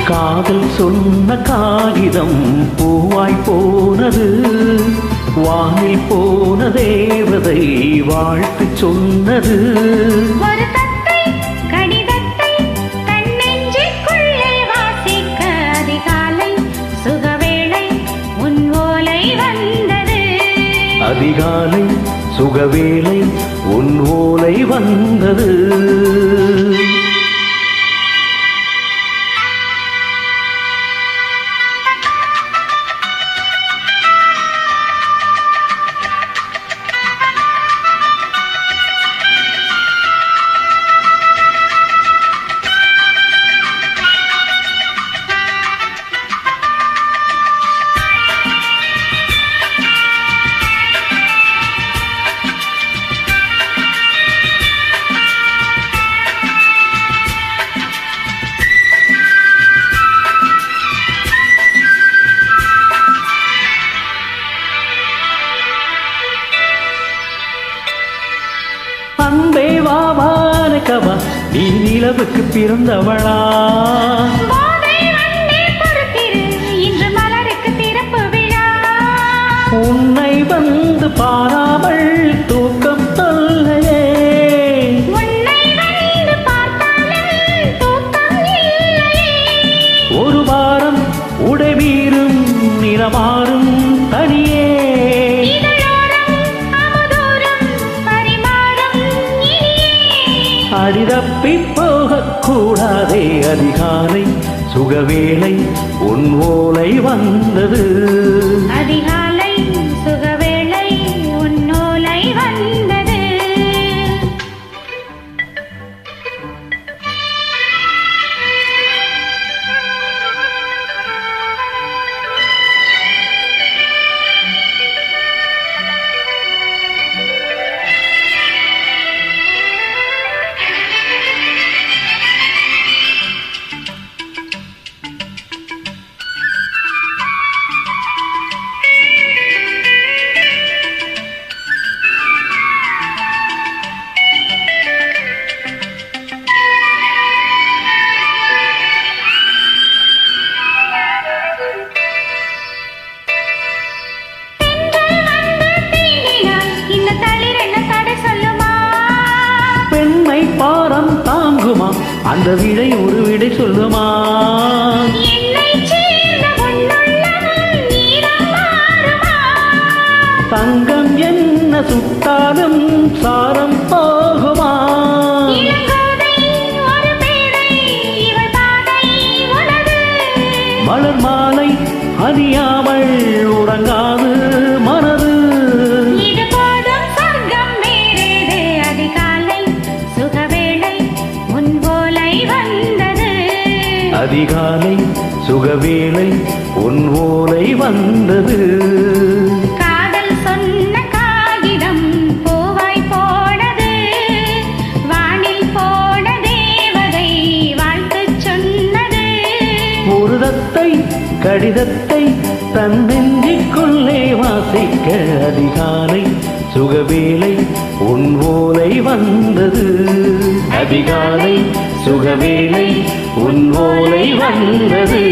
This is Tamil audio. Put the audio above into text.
காதல் சொன்ன காகிதம் பூவாய் போனது, வானில் போன தேவதை வாழ்த்து சொன்னது. ஒரு தத்தை கடிதத்தை தன் நெஞ்சுக்குள்ளே வாசிக்க அதிகாலை சுகவேளை உன் ஓலை வந்தது. அதிகாலை சுகவேளை உன் ஓலை வந்தது. அன்பே வா வானகவா, நீ நிலவுக்கு பிறந்தவளா? இன்று மலருக்கு திறப்பு விழா. உன்னை வந்து பாராமல் தூக்கம் தொல்லையே. உன்னை வந்து பார்த்தாலும் தூக்கம் இல்லையே. ஒரு வாரம் உடைவீரும் நிறமாறும் தனியே. அடிதப்பி போகக்கூடாதே. அதிகாலை சுகவேளை உன் ஓலை வந்தது. அதிகாலை சுகவேளை உன் ஓலை வந்தது. பாரம் தாங்குமா அந்த விடை ஒரு விடை சொல்லுமா? தங்கம் என்ன சுட்டாலும் சாரம் போகுமா? மலர் மாலை அறியாமல் உறங்காது மனது. அதிகாலை சுகவேளை உன் ஓலை வந்தது. காதல் சொன்ன காகிதம் பூவாய் போனது, வானில் போன தேவதை வாழ்த்து சொன்னது. ஒரு தத்தை கடிதத்தை தன் நெஞ்சுக்குள்ளே வாசிக்க அதிகாலை சுகவேளை உன் ஓலை வந்தது. அதிகாலை சுகவேளை உன் ஓலை வந்தது.